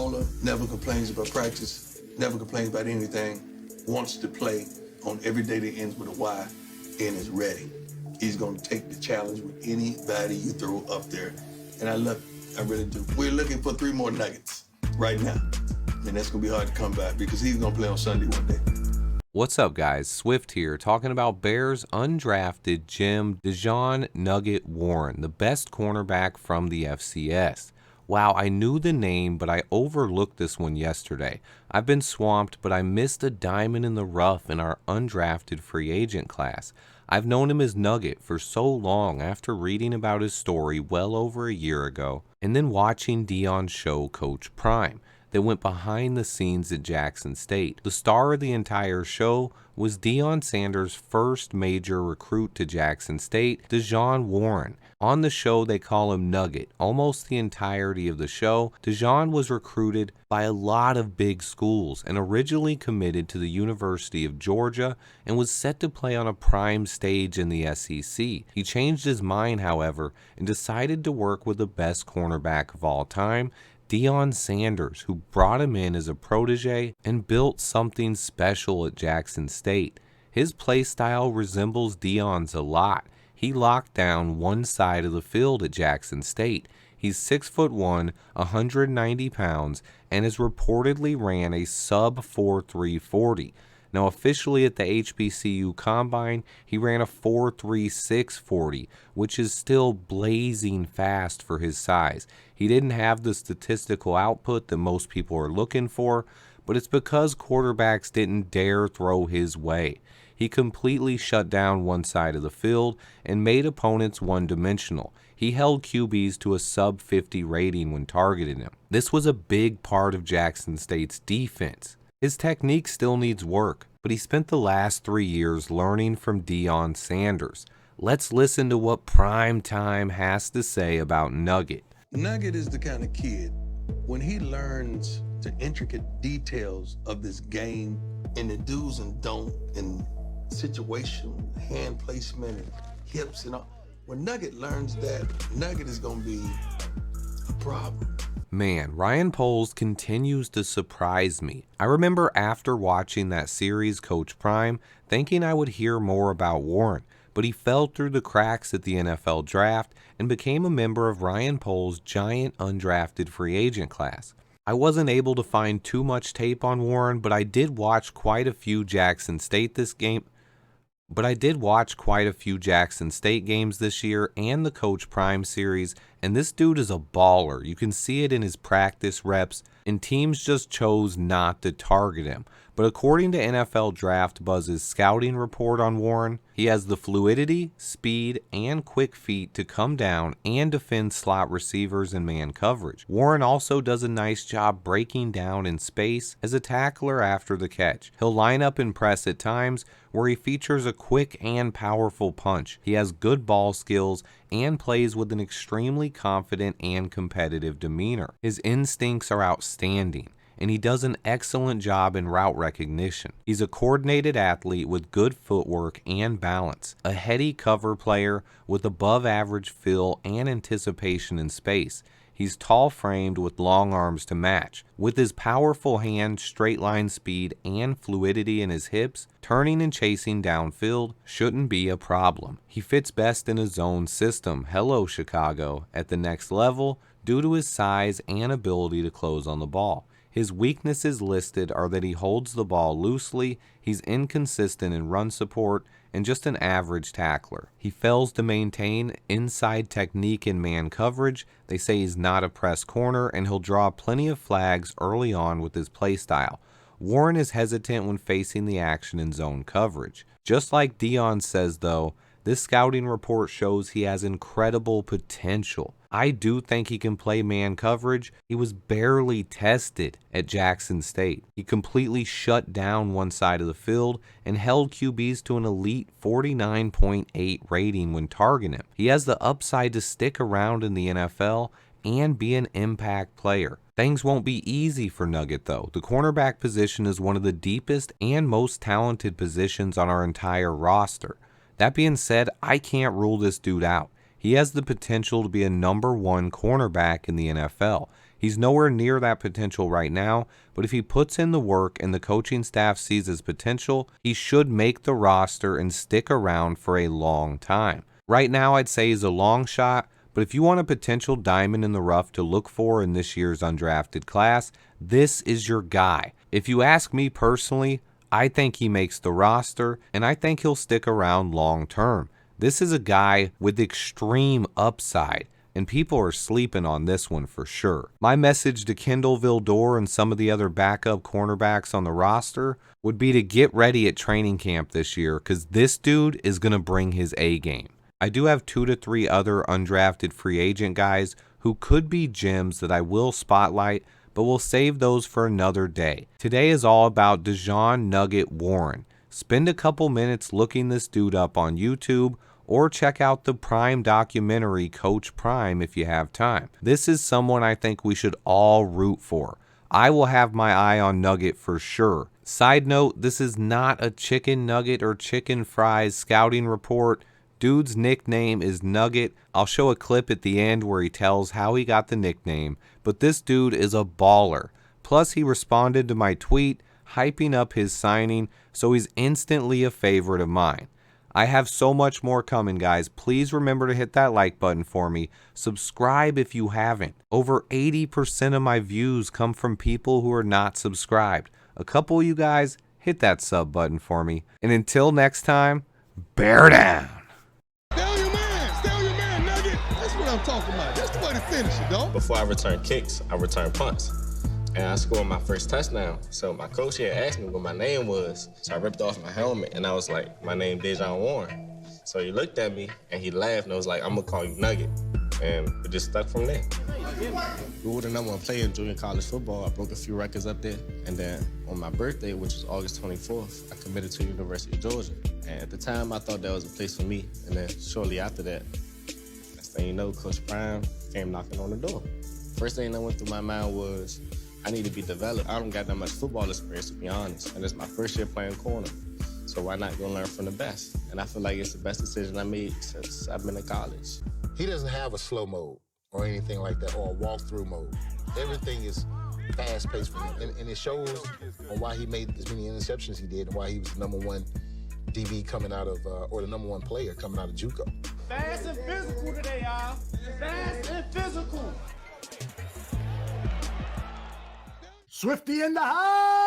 baller, never complains about practice, never complains about anything, wants to play on every day that ends with a Y, and is ready. He's going to take the challenge with anybody you throw up there. And I love it. I really do. We're looking for 3 more Nuggets right now. And that's going to be hard to come by because he's going to play on Sunday one day. What's up, guys? Swift here, talking about Bears undrafted Jim Dejon Nugget Warren, the best cornerback from the FCS. Wow, I knew the name, but I overlooked this one yesterday. I've been swamped, but I missed a diamond in the rough in our undrafted free agent class. I've known him as Nugget for so long after reading about his story well over a year ago, and then watching Deion's show Coach Prime that went behind the scenes at Jackson State. The star of the entire show was Deion Sanders' first major recruit to Jackson State, Dejon Warren. On the show, they call him Nugget. Almost the entirety of the show, Dejon was recruited by a lot of big schools and originally committed to the University of Georgia and was set to play on a prime stage in the SEC. He changed his mind, however, and decided to work with the best cornerback of all time, Deion Sanders, who brought him in as a protege and built something special at Jackson State. His play style resembles Deion's a lot. He locked down one side of the field at Jackson State. He's 6'1", 190 pounds, and has reportedly ran a sub 4.3 40. Now, officially at the HBCU Combine, he ran a 4.36 40, which is still blazing fast for his size. He didn't have the statistical output that most people are looking for, but it's because quarterbacks didn't dare throw his way. He completely shut down one side of the field and made opponents one-dimensional. He held QBs to a sub 50 rating when targeting him. This was a big part of Jackson State's defense. His technique still needs work, but he spent the last 3 years learning from Deion Sanders. Let's listen to what Prime Time has to say about Nugget. Nugget is the kind of kid, when he learns the intricate details of this game and the do's and don't and situation, hand placement and hips and all, when Nugget learns that, Nugget is going to be a problem. Man, Ryan Poles continues to surprise me. I remember after watching that series, Coach Prime, thinking I would hear more about Warren, but he fell through the cracks at the NFL draft and became a member of Ryan Poles' giant undrafted free agent class. I wasn't able to find too much tape on Warren, but I did watch quite a few Jackson State games this year and the Coach Prime series, and this dude is a baller. You can see it in his practice reps, and teams just chose not to target him. But according to NFL Draft Buzz's scouting report on Warren, he has the fluidity, speed, and quick feet to come down and defend slot receivers in man coverage. Warren also does a nice job breaking down in space as a tackler after the catch. He'll line up and press at times where he features a quick and powerful punch. He has good ball skills and plays with an extremely confident and competitive demeanor. His instincts are outstanding, and he does an excellent job in route recognition. He's a coordinated athlete with good footwork and balance, a heady cover player with above average feel and anticipation in space. He's tall-framed with long arms to match. With his powerful hand, straight line speed, and fluidity in his hips, turning and chasing downfield shouldn't be a problem. He fits best in a zone system, hello Chicago, at the next level due to his size and ability to close on the ball. His weaknesses listed are that he holds the ball loosely, he's inconsistent in run support, and just an average tackler. He fails to maintain inside technique in man coverage. They say he's not a press corner, and he'll draw plenty of flags early on with his play style. Warren is hesitant when facing the action in zone coverage. Just like Deion says, though, this scouting report shows he has incredible potential. I do think he can play man coverage. He was barely tested at Jackson State. He completely shut down one side of the field and held QBs to an elite 49.8 rating when targeting him. He has the upside to stick around in the NFL and be an impact player. Things won't be easy for Nugget, though. The cornerback position is one of the deepest and most talented positions on our entire roster. That being said, I can't rule this dude out. He has the potential to be a number 1 cornerback in the NFL. He's nowhere near that potential right now, but if he puts in the work and the coaching staff sees his potential, he should make the roster and stick around for a long time. Right now, I'd say he's a long shot, but if you want a potential diamond in the rough to look for in this year's undrafted class, this is your guy. If you ask me personally, I think he makes the roster, and I think he'll stick around long term. This is a guy with extreme upside, and people are sleeping on this one for sure. My message to Kendall Vildor and some of the other backup cornerbacks on the roster would be to get ready at training camp this year, because this dude is going to bring his A game. I do have 2 to 3 other undrafted free agent guys who could be gems that I will spotlight, but we'll save those for another day. Today is all about Dejon Nugget Warren. Spend a couple minutes looking this dude up on YouTube, or check out the Prime documentary Coach Prime if you have time. This is someone I think we should all root for. I will have my eye on Nugget for sure. Side note, this is not a chicken nugget or chicken fries scouting report. Dude's nickname is Nugget. I'll show a clip at the end where he tells how he got the nickname, but this dude is a baller. Plus, he responded to my tweet, hyping up his signing, so he's instantly a favorite of mine. I have so much more coming, guys. Please remember to hit that like button for me. Subscribe if you haven't. Over 80% of my views come from people who are not subscribed. A couple of you guys, hit that sub button for me. And until next time, bear down. Stay on your man, Nugget. That's what I'm talking about. That's the way to finish it, dog. Before I return kicks, I return punts. And I scored my first touchdown. So my coach here asked me what my name was. So I ripped off my helmet and I was like, my name Dejon Warren. So he looked at me and he laughed and I was like, I'm gonna call you Nugget. And it just stuck from there. We were the #1 player in junior college football. I broke a few records up there. And then on my birthday, which was August 24th, I committed to University of Georgia. And at the time, I thought that was a place for me. And then shortly after that, next thing you know, Coach Prime came knocking on the door. First thing that went through my mind was, I need to be developed. I don't got that much football experience, to be honest. And it's my first year playing corner. So why not go learn from the best? And I feel like it's the best decision I made since I've been in college. He doesn't have a slow mode or anything like that, or a walk-through mode. Everything is fast-paced for him. And it shows on why he made as many interceptions he did and why he was the #1 DB coming out of, or the #1 player coming out of JUCO. Fast and physical today, y'all. Fast and physical. Swifty in the house!